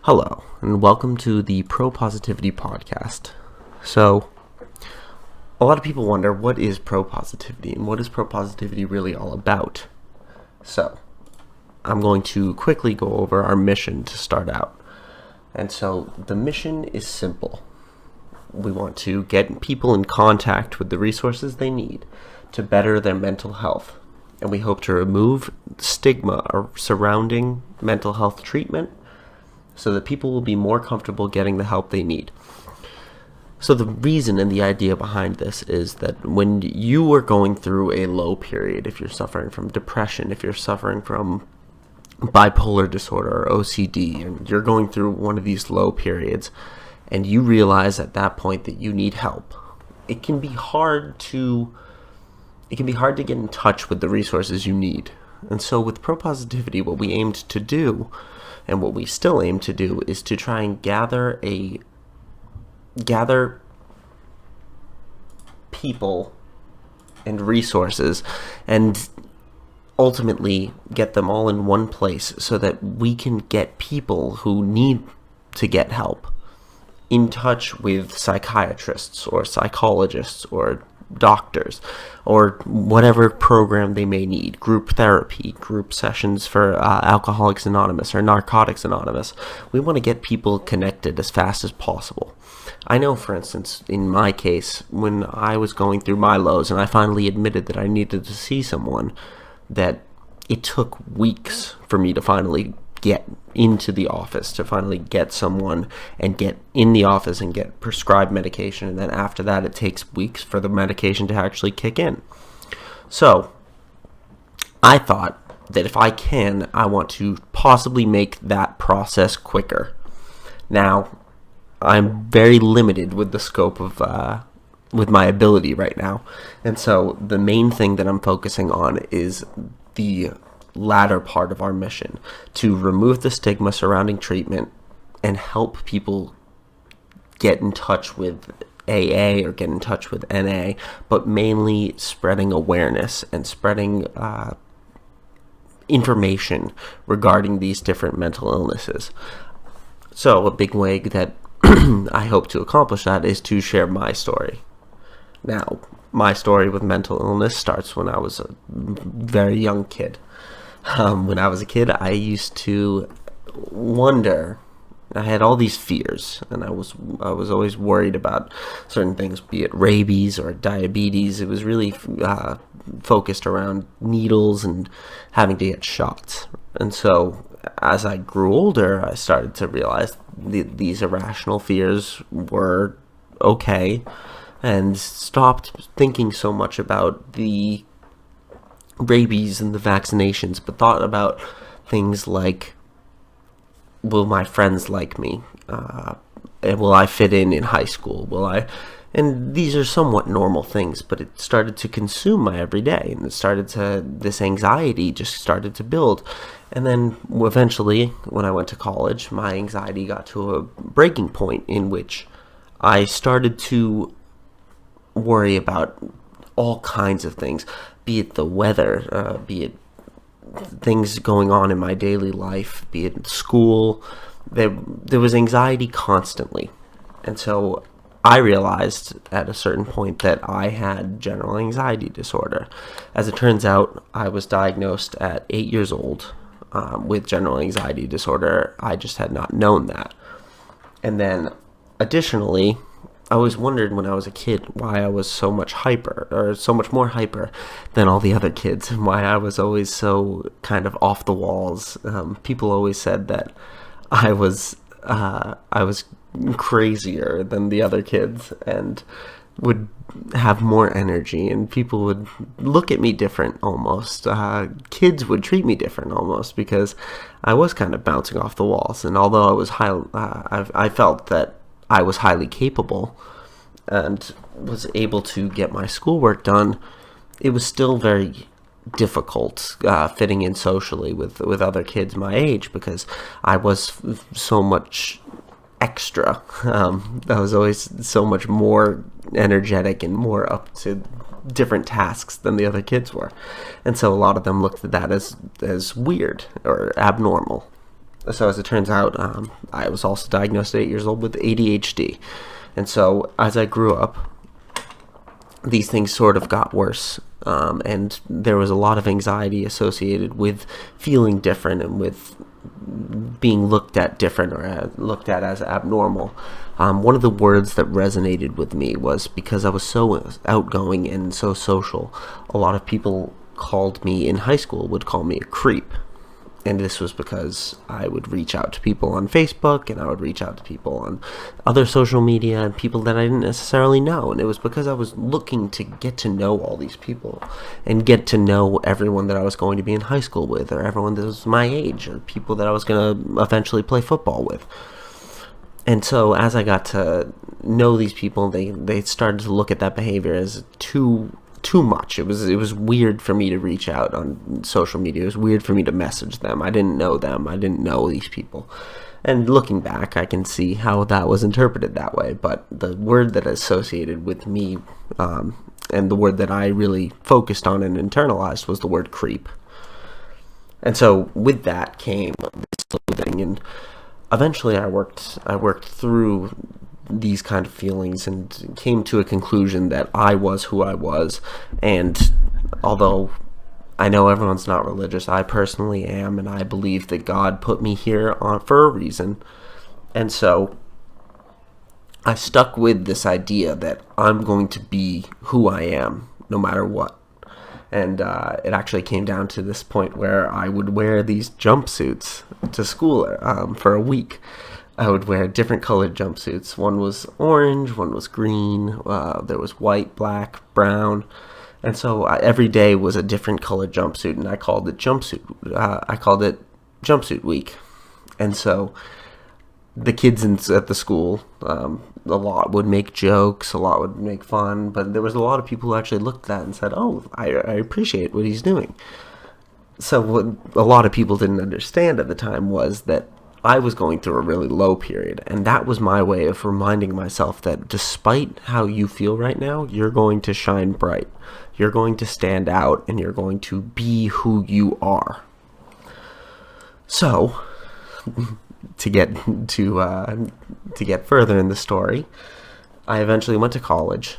Hello, and welcome to the Propositivity Podcast. So, a lot of people wonder, what is propositivity, and what is propositivity really all about? So, I'm going to quickly go over our mission to start out. And so, the mission is simple. We want to get people in contact with the resources they need to better their mental health. And we hope to remove stigma surrounding mental health treatment so that people will be more comfortable getting the help they need. So the reason and the idea behind this is that when you are going through a low period, if you're suffering from depression, if you're suffering from bipolar disorder or OCD, and you're going through one of these low periods, and you realize at that point that you need help, it can be hard to get in touch with the resources you need. And so with Propositivity, what we aimed to do, and what we still aim to do, is to try and gather people and resources and ultimately get them all in one place so that we can get people who need to get help in touch with psychiatrists or psychologists or doctors or whatever program they may need, group therapy, group sessions for Alcoholics Anonymous or Narcotics Anonymous. We want to get people connected as fast as possible. I know, for instance, in my case, when I was going through my lows and I finally admitted that I needed to see someone, that it took weeks for me to finally get into the office, to finally get someone and get in the office and get prescribed medication, and then after that it takes weeks for the medication to actually kick in. So I thought that if I can, I want to possibly make that process quicker. Now, I'm very limited with the scope of with my ability right now, and so the main thing that I'm focusing on is the latter part of our mission, to remove the stigma surrounding treatment and help people get in touch with AA or get in touch with NA, but mainly spreading awareness and spreading information regarding these different mental illnesses. So a big way that I hope to accomplish that is to share my story. Now, my story with mental illness starts when I was a very young kid. When I was a kid, I used to wonder. I had all these fears, and I was always worried about certain things, be it rabies or diabetes. It was really focused around needles and having to get shots. And so, as I grew older, I started to realize these irrational fears were okay, and stopped thinking so much about the rabies and the vaccinations, but thought about things like, will my friends like me? And will I fit in high school? And these are somewhat normal things, but it started to consume my everyday, and this anxiety just started to build. And then eventually, when I went to college, my anxiety got to a breaking point in which I started to worry about all kinds of things, be it the weather, be it things going on in my daily life, be it school. There was anxiety constantly. And so I realized at a certain point that I had general anxiety disorder. As it turns out, I was diagnosed at 8 years old with general anxiety disorder. I just had not known that. And then additionally, I always wondered when I was a kid why I was so much more hyper than all the other kids, and why I was always so kind of off the walls. People always said that I was crazier than the other kids and would have more energy, and people would look at me different almost. Kids would treat me different almost because I was kind of bouncing off the walls. And although I felt that I was highly capable and was able to get my schoolwork done, it was still very difficult fitting in socially with other kids my age because I was so much extra. I was always so much more energetic and more up to different tasks than the other kids were. And so a lot of them looked at that as weird or abnormal. So as it turns out, I was also diagnosed at 8 years old with ADHD. And so as I grew up, these things sort of got worse. And there was a lot of anxiety associated with feeling different and with being looked at different or looked at as abnormal. One of the words that resonated with me was because I was so outgoing and so social, a lot of people called me in high school, would call me a creep. And this was because I would reach out to people on Facebook, and I would reach out to people on other social media, and people that I didn't necessarily know. And it was because I was looking to get to know all these people and get to know everyone that I was going to be in high school with, or everyone that was my age, or people that I was going to eventually play football with. And so as I got to know these people, they started to look at that behavior as too much. It was weird for me to reach out on social media. It was weird for me to message them. I didn't know them. I didn't know these people. And looking back, I can see how that was interpreted that way. But the word that associated with me, and the word that I really focused on and internalized, was the word creep. And so with that came this loathing, and eventually I worked through these kind of feelings and came to a conclusion that I was who I was. And although I know everyone's not religious, I personally am, and I believe that God put me here for a reason. And so I stuck with this idea that I'm going to be who I am no matter what. And it actually came down to this point where I would wear these jumpsuits to school for a week. I would wear different colored jumpsuits. One was orange, one was green, there was white, black, brown. And so every day was a different colored jumpsuit, and I called it jumpsuit week. And so the kids at the school, a lot would make jokes, a lot would make fun, but there was a lot of people who actually looked at that and said, oh, I appreciate what he's doing. So what a lot of people didn't understand at the time was that I was going through a really low period, and that was my way of reminding myself that despite how you feel right now, you're going to shine bright. You're going to stand out, and you're going to be who you are. So, to get further in the story, I eventually went to college.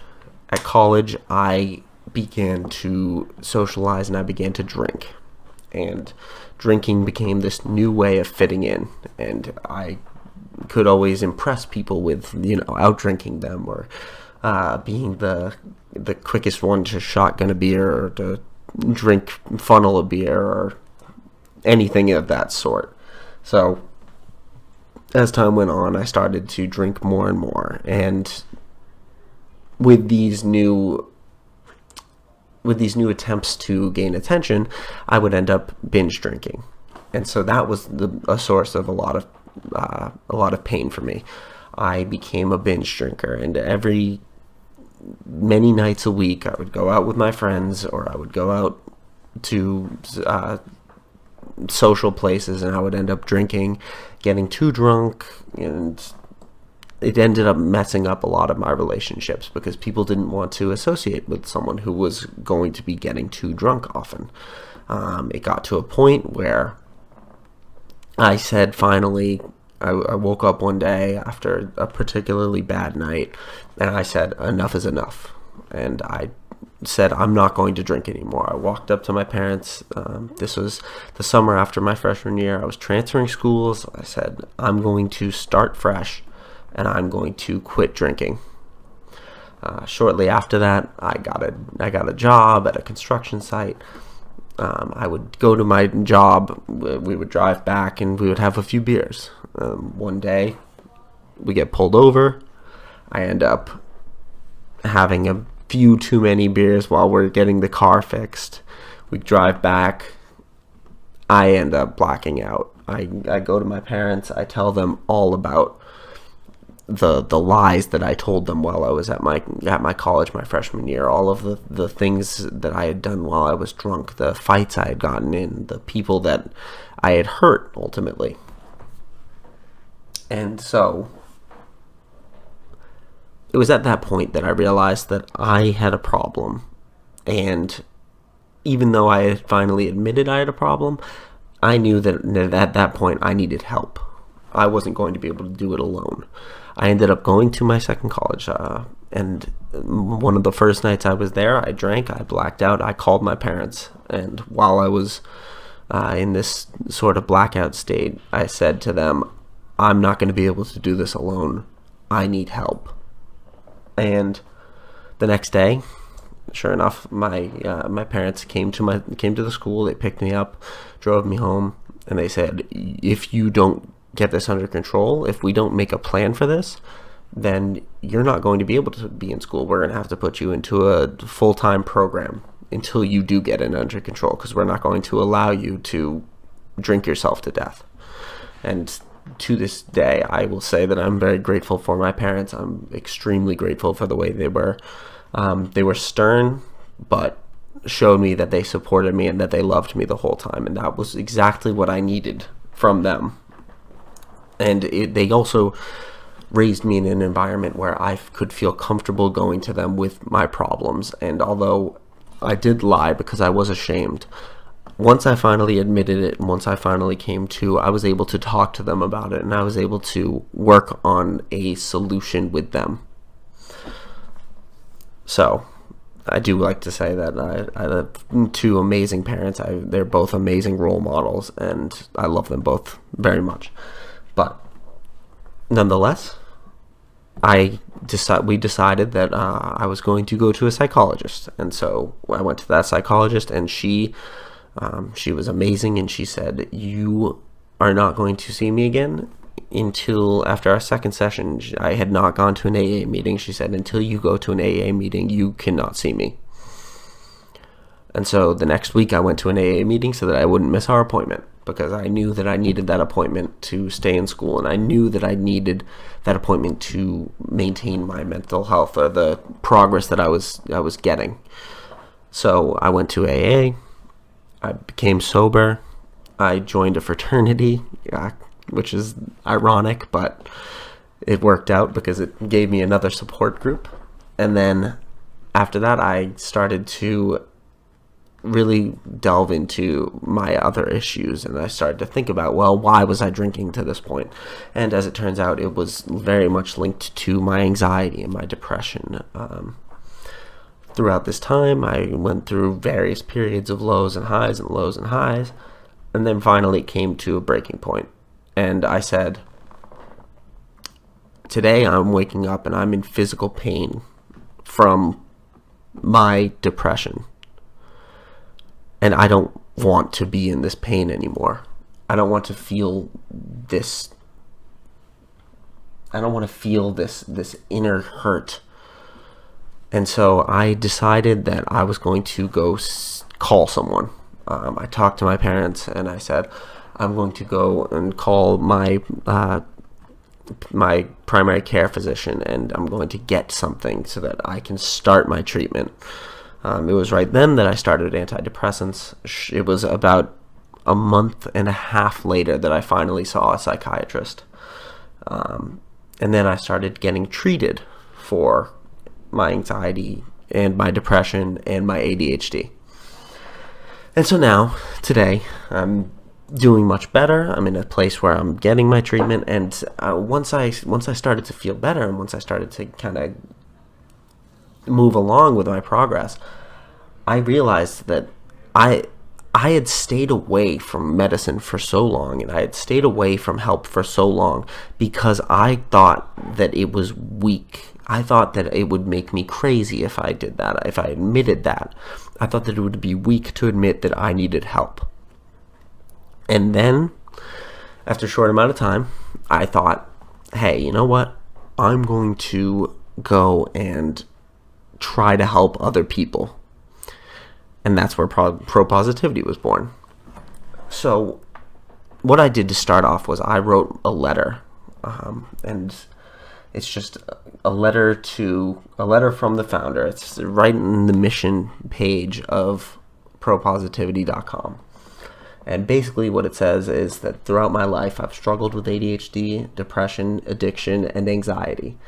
At college, I began to socialize and I began to drink. And drinking became this new way of fitting in, and I could always impress people with, out drinking them, or being the quickest one to shotgun a beer, or to funnel a beer, or anything of that sort. So as time went on, I started to drink more and more, and with these new attempts to gain attention, I would end up binge drinking. And so that was a source of a lot of pain for me. I became a binge drinker, and many nights a week I would go out with my friends, or I would go out to social places, and I would end up drinking, getting too drunk, and it ended up messing up a lot of my relationships because people didn't want to associate with someone who was going to be getting too drunk often. It got to a point where I said, finally, I woke up one day after a particularly bad night, and I said, enough is enough. And I said, I'm not going to drink anymore. I walked up to my parents. This was the summer after my freshman year. I was transferring schools. I said, I'm going to start fresh, and I'm going to quit drinking. Shortly after that, I got a job at a construction site. I would go to my job, we would drive back, and we would have a few beers. One day, we get pulled over. I end up having a few too many beers while we're getting the car fixed. We drive back. I end up blacking out. I go to my parents. I tell them all about the lies that I told them while I was at my college my freshman year, all of the things that I had done while I was drunk, the fights I had gotten in, the people that I had hurt ultimately. And so it was at that point that I realized that I had a problem, and even though I had finally admitted I had a problem, I knew that at that point I needed help. I wasn't going to be able to do it alone. I ended up going to my second college, and one of the first nights I was there, I drank, I blacked out, I called my parents, and while I was in this sort of blackout state, I said to them, I'm not going to be able to do this alone. I need help. And the next day, sure enough, my parents came to the school. They picked me up, drove me home, and they said, if you don't get this under control, if we don't make a plan for this, then you're not going to be able to be in school. We're going to have to put you into a full-time program until you do get it under control, because we're not going to allow you to drink yourself to death. And to this day, I will say that I'm very grateful for my parents. I'm extremely grateful for the way they were. They were stern, but showed me that they supported me and that they loved me the whole time. And that was exactly what I needed from them. And they also raised me in an environment where I could feel comfortable going to them with my problems. And although I did lie because I was ashamed, once I finally admitted it and once I finally came to, I was able to talk to them about it, and I was able to work on a solution with them. So I do like to say that I have two amazing parents. They're both amazing role models, and I love them both very much. But nonetheless, we decided that I was going to go to a psychologist, and so I went to that psychologist, and she was amazing, and she said, you are not going to see me again until after our second session. I had not gone to an AA meeting. She said, until you go to an AA meeting, you cannot see me. And so the next week I went to an AA meeting so that I wouldn't miss our appointment, because I knew that I needed that appointment to stay in school, and I knew that I needed that appointment to maintain my mental health, or the progress that I was getting. So I went to AA. I became sober. I joined a fraternity, which is ironic, but it worked out because it gave me another support group. And then after that, I started to really delve into my other issues, and I started to think about, well, why was I drinking to this point? And as it turns out, it was very much linked to my anxiety and my depression. Throughout this time, I went through various periods of lows and highs and lows and highs, and then finally came to a breaking point. And I said, today I'm waking up and I'm in physical pain from my depression. And I don't want to be in this pain anymore. I don't want to feel this. I don't want to feel this inner hurt. And so I decided that I was going to go call someone. I talked to my parents and I said, I'm going to go and call my primary care physician, and I'm going to get something so that I can start my treatment. It was right then that I started antidepressants. It was about a month and a half later that I finally saw a psychiatrist. And then I started getting treated for my anxiety and my depression and my ADHD. And so now, today, I'm doing much better. I'm in a place where I'm getting my treatment, and once I started to feel better, and once I started to kind of move along with my progress, I realized that I had stayed away from medicine for so long, and I had stayed away from help for so long because I thought that it was weak. I thought that it would make me crazy if I did that, if I admitted that. I thought that it would be weak to admit that I needed help. And then, after a short amount of time, I thought, hey, you know what? I'm going to go and try to help other people. And that's where Propositivity was born. So what I did to start off was I wrote a letter. And it's just a letter from the founder. It's right in the mission page of propositivity.com. And basically what it says is that throughout my life, I've struggled with ADHD, depression, addiction, and anxiety.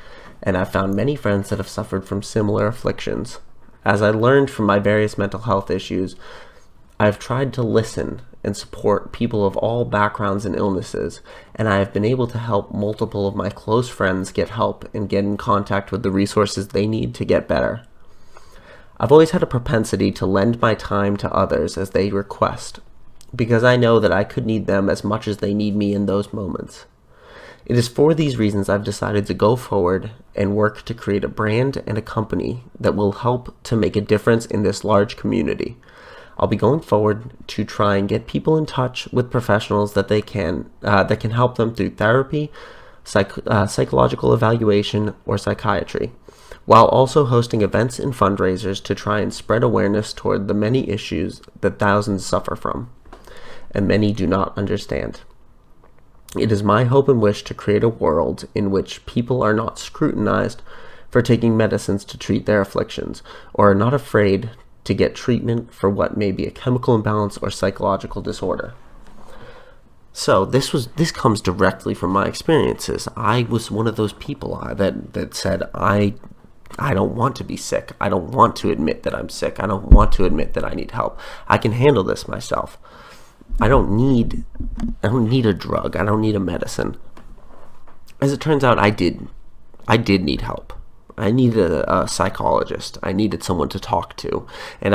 And I've found many friends that have suffered from similar afflictions. As I learned from my various mental health issues, I've tried to listen and support people of all backgrounds and illnesses, and I have been able to help multiple of my close friends get help and get in contact with the resources they need to get better. I've always had a propensity to lend my time to others as they request, because I know that I could need them as much as they need me in those moments. It is for these reasons I've decided to go forward and work to create a brand and a company that will help to make a difference in this large community. I'll be going forward to try and get people in touch with professionals that can help them through therapy, psychological evaluation, or psychiatry, while also hosting events and fundraisers to try and spread awareness toward the many issues that thousands suffer from, and many do not understand. It is my hope and wish to create a world in which people are not scrutinized for taking medicines to treat their afflictions, or are not afraid to get treatment for what may be a chemical imbalance or psychological disorder. So this comes directly from my experiences. I was one of those people that said, I don't want to be sick. I don't want to admit that I'm sick. I don't want to admit that I need help. I can handle this myself. I don't need a drug. I don't need a medicine. As it turns out, I did need help. I needed a psychologist. I needed someone to talk to. And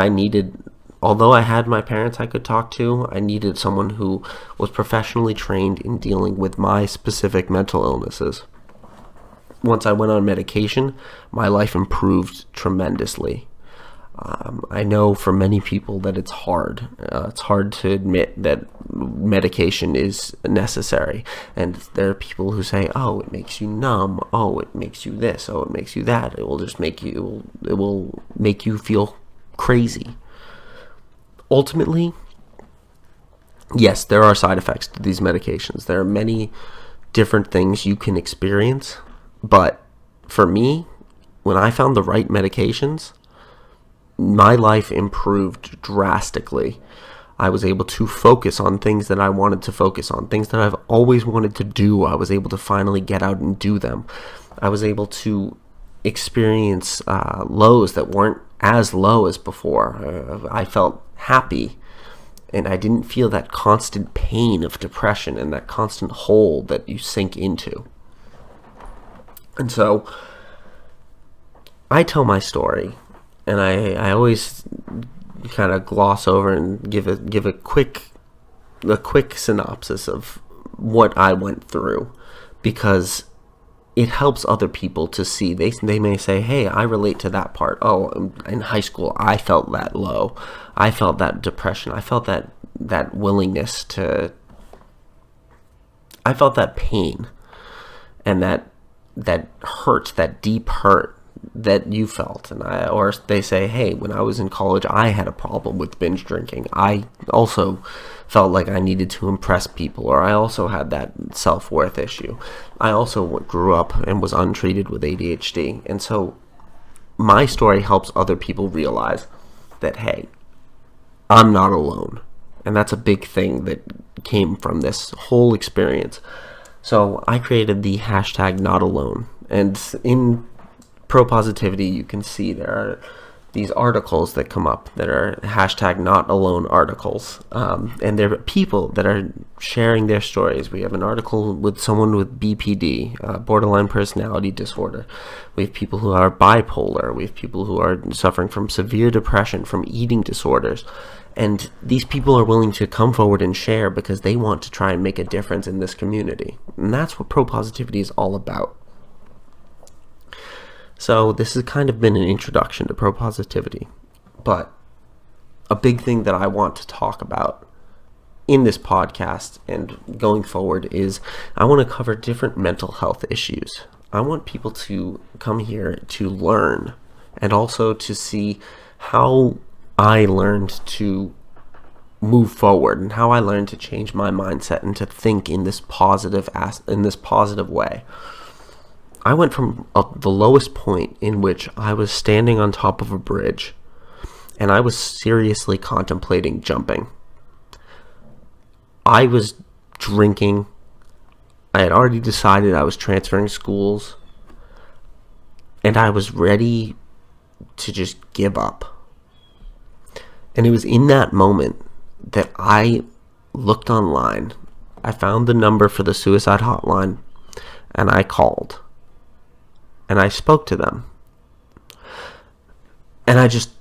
although I had my parents I could talk to, I needed someone who was professionally trained in dealing with my specific mental illnesses. Once I went on medication, my life improved tremendously. I know for many people that it's hard. It's hard to admit that medication is necessary. And there are people who say, oh, it makes you numb. Oh, it makes you this. Oh, it makes you that. It will just make you feel crazy. Ultimately, yes, there are side effects to these medications. There are many different things you can experience. But for me, when I found the right medications, my life improved drastically. I was able to focus on things that I wanted to focus on, things that I've always wanted to do. I was able to finally get out and do them. I was able to experience lows that weren't as low as before. I felt happy, and I didn't feel that constant pain of depression and that constant hole that you sink into. And so I tell my story, and I always kind of gloss over and give a quick synopsis of what I went through, because it helps other people to see. They may say, hey, I relate to that part. Oh, in high school, I felt that low. I felt that depression. I felt that willingness to... I felt that pain and that hurt, that deep hurt that you felt. Or they say, hey, when I was in college, I had a problem with binge drinking. I also felt like I needed to impress people, or I also had that self-worth issue. I also grew up and was untreated with ADHD. And so my story helps other people realize that, hey, I'm not alone. And that's a big thing that came from this whole experience. So I created the hashtag not alone. And in Propositivity, you can see there are these articles that come up that are hashtag not alone articles. And there are people that are sharing their stories. We have an article with someone with BPD, borderline personality disorder. We have people who are bipolar. We have people who are suffering from severe depression, from eating disorders. And these people are willing to come forward and share because they want to try and make a difference in this community. And that's what Propositivity is all about. So this has kind of been an introduction to Propositivity. But a big thing that I want to talk about in this podcast and going forward is I want to cover different mental health issues. I want people to come here to learn and also to see how I learned to move forward and how I learned to change my mindset and to think in this positive way. I went from the lowest point in which I was standing on top of a bridge and I was seriously contemplating jumping. I was drinking. I had already decided I was transferring schools, and I was ready to just give up. And it was in that moment that I looked online. I found the number for the suicide hotline, and I called. And I spoke to them. And I just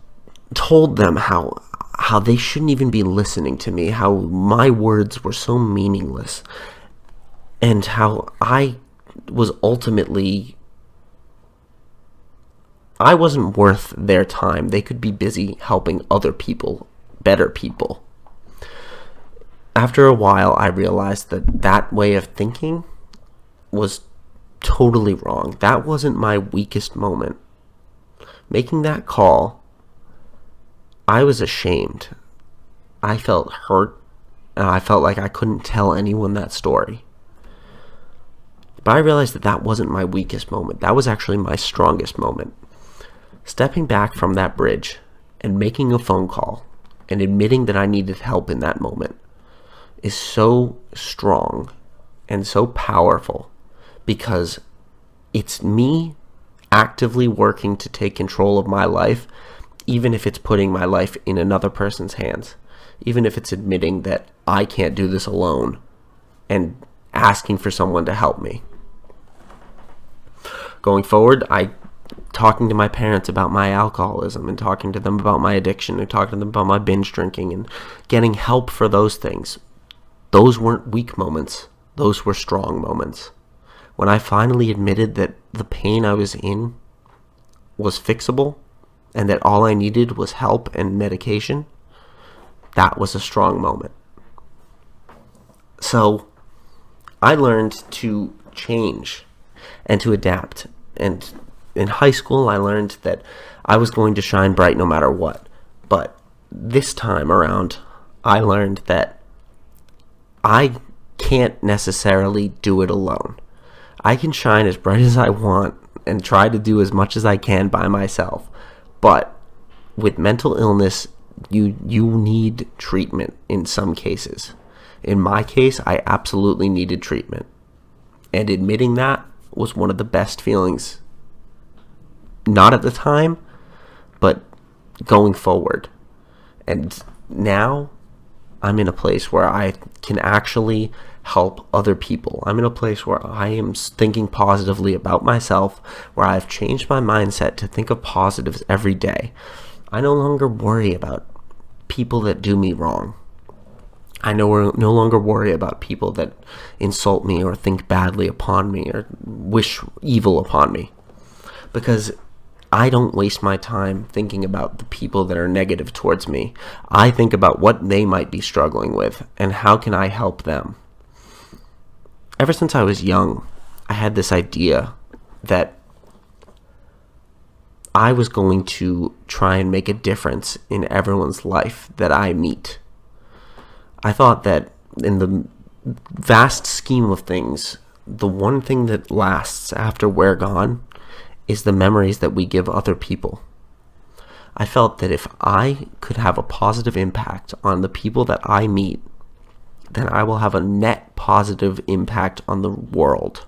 told them how they shouldn't even be listening to me, how my words were so meaningless, and how I wasn't worth their time. They could be busy helping other people, better people. After a while, I realized that way of thinking was totally wrong. That wasn't my weakest moment. Making that call, I was ashamed. I felt hurt, and I felt like I couldn't tell anyone that story. But I realized that wasn't my weakest moment. That was actually my strongest moment. Stepping back from that bridge and making a phone call and admitting that I needed help in that moment is so strong and so powerful, because it's me actively working to take control of my life, even if it's putting my life in another person's hands, even if it's admitting that I can't do this alone and asking for someone to help me. Going forward, talking to my parents about my alcoholism, and talking to them about my addiction, and talking to them about my binge drinking, and getting help for those things. Those weren't weak moments. Those were strong moments. When I finally admitted that the pain I was in was fixable, and that all I needed was help and medication, that was a strong moment. So I learned to change and to adapt. And in high school, I learned that I was going to shine bright no matter what. But this time around, I learned that I can't necessarily do it alone. I can shine as bright as I want and try to do as much as I can by myself. But with mental illness, you need treatment in some cases. In my case, I absolutely needed treatment. And admitting that was one of the best feelings. Not at the time, but going forward. And now I'm in a place where I can actually help other people. I'm in a place where I am thinking positively about myself, where I've changed my mindset to think of positives every day. I no longer worry about people that do me wrong. I no longer worry about people that insult me or think badly upon me or wish evil upon me, because I don't waste my time thinking about the people that are negative towards me. I think about what they might be struggling with and how can I help them. Ever since I was young, I had this idea that I was going to try and make a difference in everyone's life that I meet. I thought that in the vast scheme of things, the one thing that lasts after we're gone is the memories that we give other people. I felt that if I could have a positive impact on the people that I meet, then I will have a net positive impact on the world.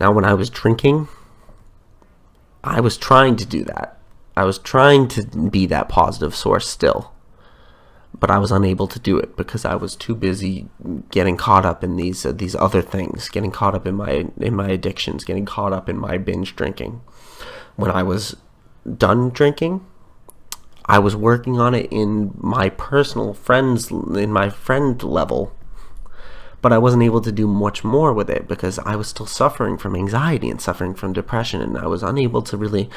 Now, when I was drinking, I was trying to do that. I was trying to be that positive source still. But I was unable to do it because I was too busy getting caught up in these other things, getting caught up in my addictions, getting caught up in my binge drinking. When I was done drinking, I was working on it in my personal friends, in my friend level, but I wasn't able to do much more with it because I was still suffering from anxiety and suffering from depression, and I was unable to really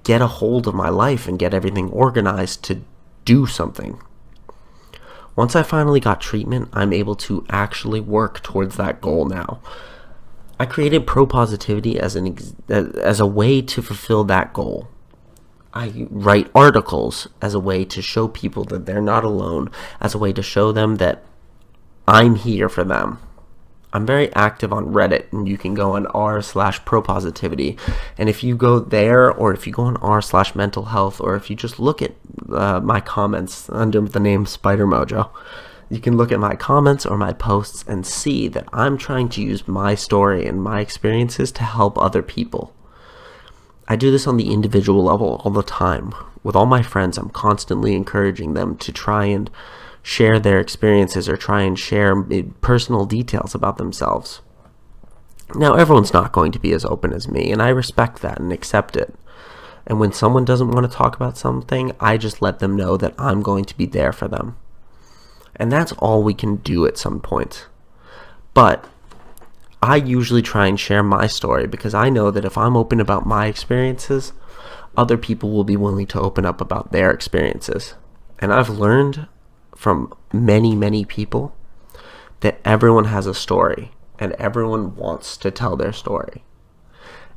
get a hold of my life and get everything organized to do something. Once I finally got treatment, I'm able to actually work towards that goal now. I created Propositivity as a way to fulfill that goal. I write articles as a way to show people that they're not alone, as a way to show them that I'm here for them. I'm very active on Reddit, and you can go on r/propositivity. And if you go there, or if you go on r/mental health, or if you just look at my comments under the name Spider Mojo, you can look at my comments or my posts and see that I'm trying to use my story and my experiences to help other people. I do this on the individual level all the time. With all my friends, I'm constantly encouraging them to try and share their experiences or try and share personal details about themselves. Now, everyone's not going to be as open as me, and I respect that and accept it. And when someone doesn't want to talk about something, I just let them know that I'm going to be there for them. And that's all we can do at some point. But I usually try and share my story because I know that if I'm open about my experiences, other people will be willing to open up about their experiences. And I've learned from many, many people that everyone has a story and everyone wants to tell their story.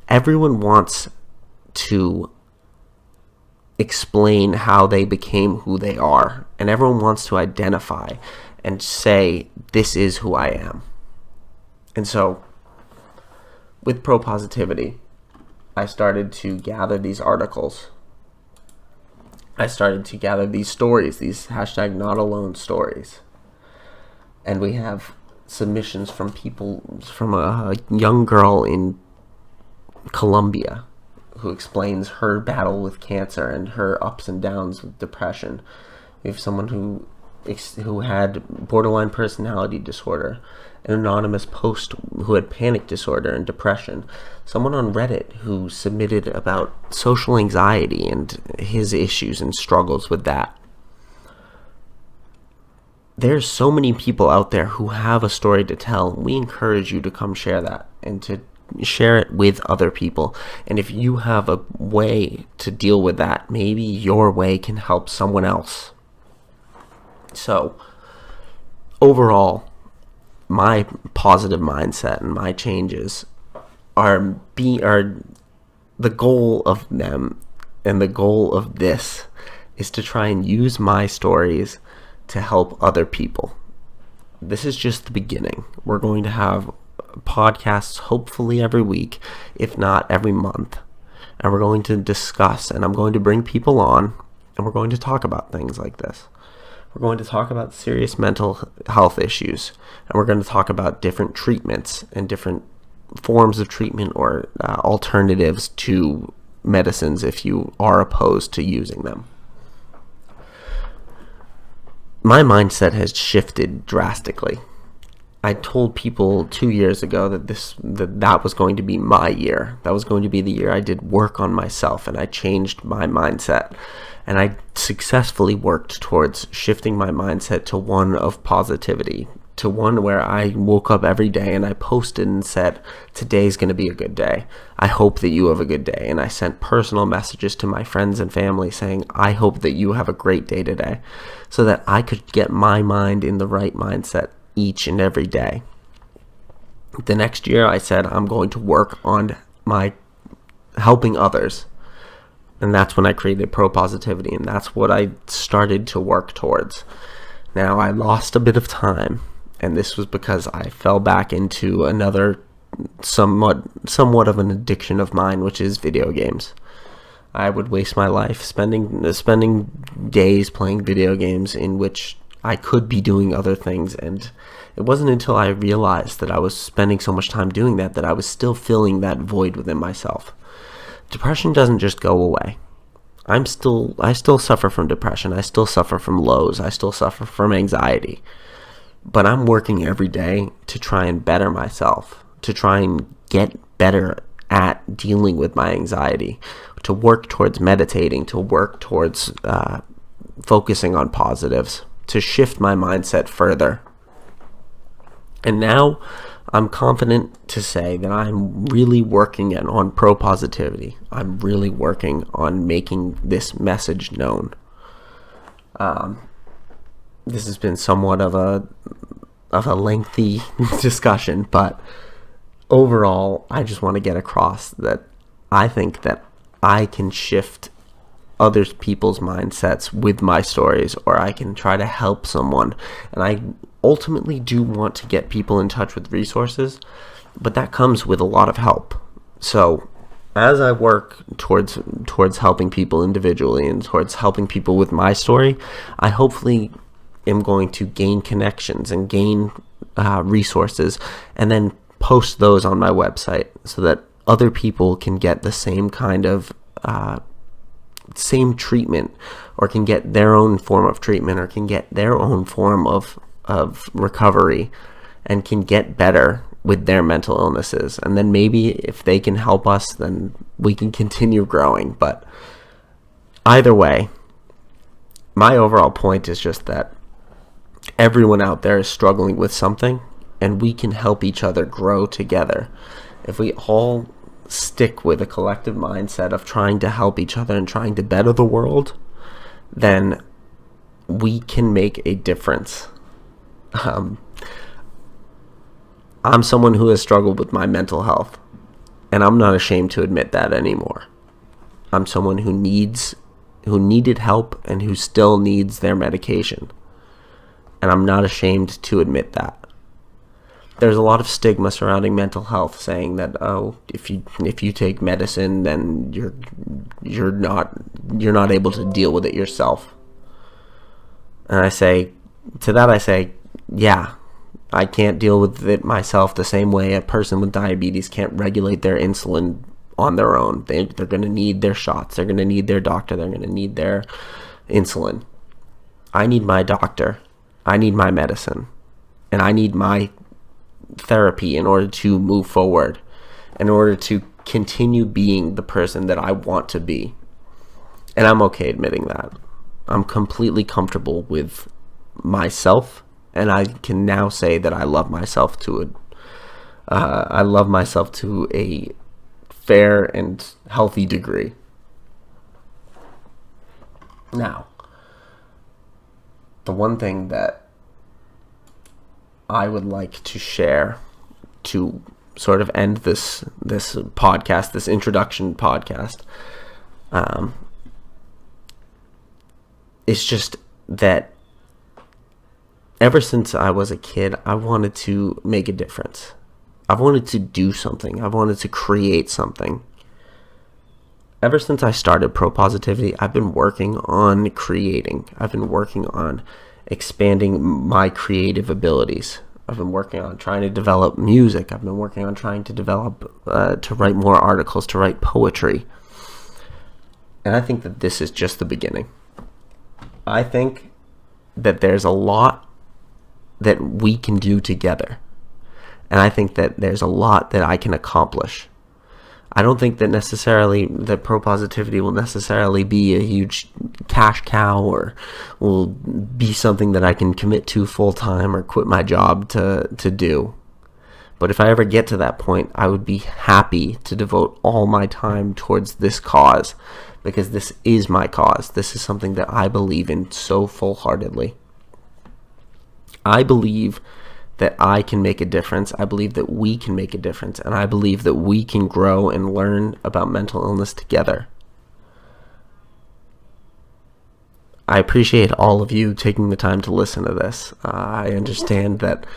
Everyone wants to explain how they became who they are, and everyone wants to identify and say, this is who I am. And so, with Propositivity, I started to gather these articles. I started to gather these stories, these hashtag not alone stories. And we have submissions from people, from a young girl in Colombia who explains her battle with cancer and her ups and downs with depression. We have someone who had borderline personality disorder, an anonymous post who had panic disorder and depression, someone on Reddit who submitted about social anxiety and his issues and struggles with that. There's so many people out there who have a story to tell. We encourage you to come share that and to share it with other people. And if you have a way to deal with that, maybe your way can help someone else. So, overall, my positive mindset and my changes are the goal of them, and the goal of this is to try and use my stories to help other people. This is just the beginning. We're going to have podcasts hopefully every week, if not every month, and we're going to discuss, and I'm going to bring people on, and we're going to talk about things like this. We're going to talk about serious mental health issues, and we're going to talk about different treatments and different forms of treatment or alternatives to medicines if you are opposed to using them. My mindset has shifted drastically. I told people 2 years ago that was going to be my year. That was going to be the year I did work on myself, and I changed my mindset. And I successfully worked towards shifting my mindset to one of positivity, to one where I woke up every day and I posted and said, today's going to be a good day. I hope that you have a good day. And I sent personal messages to my friends and family saying, I hope that you have a great day today, so that I could get my mind in the right mindset each and every day. The next year I said, I'm going to work on my helping others. And that's when I created Propositivity, and that's what I started to work towards. Now, I lost a bit of time, and this was because I fell back into another somewhat of an addiction of mine, which is video games. I would waste my life spending days playing video games in which I could be doing other things, and it wasn't until I realized that I was spending so much time doing that I was still filling that void within myself. Depression doesn't just go away. I still suffer from depression. I still suffer from lows. I still suffer from anxiety. But I'm working every day to try and better myself, to try and get better at dealing with my anxiety, to work towards meditating, to work towards focusing on positives, to shift my mindset further. And now I'm confident to say that I'm really working on Propositivity. I'm really working on making this message known. This has been somewhat of a lengthy discussion, but overall, I just want to get across that I think that I can shift other people's mindsets with my stories, or I can try to help someone. And I ultimately do want to get people in touch with resources, but that comes with a lot of help. So as I work towards helping people individually and towards helping people with my story, I hopefully am going to gain connections and gain resources, and then post those on my website so that other people can get the same kind of same treatment, or can get their own form of treatment, or can get their own form of recovery, and can get better with their mental illnesses. And then maybe if they can help us, then we can continue growing. But either way, my overall point is just that everyone out there is struggling with something, and we can help each other grow together. If we all stick with a collective mindset of trying to help each other and trying to better the world, then we can make a difference. I'm someone who has struggled with my mental health, and I'm not ashamed to admit that anymore. I'm someone who needed help and who still needs their medication, and I'm not ashamed to admit that. There's a lot of stigma surrounding mental health, saying that, oh, if you take medicine, then you're not able to deal with it yourself. And I say, yeah, I can't deal with it myself the same way a person with diabetes can't regulate their insulin on their own. They're going to need their shots. They're going to need their doctor. They're going to need their insulin. I need my doctor. I need my medicine. And I need my therapy in order to move forward, in order to continue being the person that I want to be. And I'm okay admitting that. I'm completely comfortable with myself, and I can now say that I love myself to a fair and healthy degree. Now, the one thing that I would like to share to sort of end this podcast, this introduction podcast, is just that ever since I was a kid, I wanted to make a difference. I wanted to do something. I wanted to create something. Ever since I started Propositivity, I've been working on creating. I've been working on expanding my creative abilities. I've been working on trying to develop music. I've been working on trying to develop, to write more articles, to write poetry. And I think that this is just the beginning. I think that there's a lot that we can do together. And I think that there's a lot that I can accomplish. I don't think that necessarily that Propositivity will necessarily be a huge cash cow, or will be something that I can commit to full time or quit my job to do. But if I ever get to that point, I would be happy to devote all my time towards this cause, because this is my cause. This is something that I believe in so full-heartedly. I believe that I can make a difference. I believe that we can make a difference. And I believe that we can grow and learn about mental illness together. I appreciate all of you taking the time to listen to this. I understand that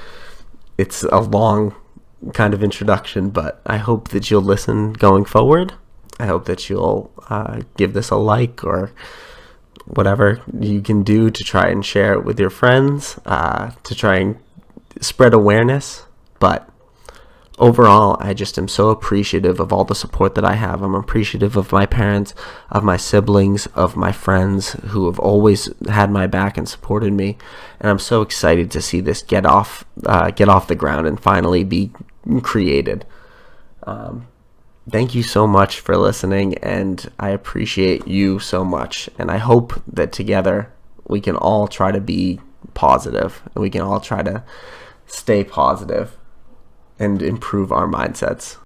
it's a long kind of introduction, but I hope that you'll listen going forward. I hope that you'll give this a like, or whatever you can do to try and share it with your friends, to try and spread awareness. But overall, I just am so appreciative of all the support that I have. I'm appreciative of my parents, of my siblings, of my friends who have always had my back and supported me. And I'm so excited to see this get off the ground and finally be created. Thank you so much for listening, and I appreciate you so much. And I hope that together we can all try to be positive, and we can all try to stay positive and improve our mindsets.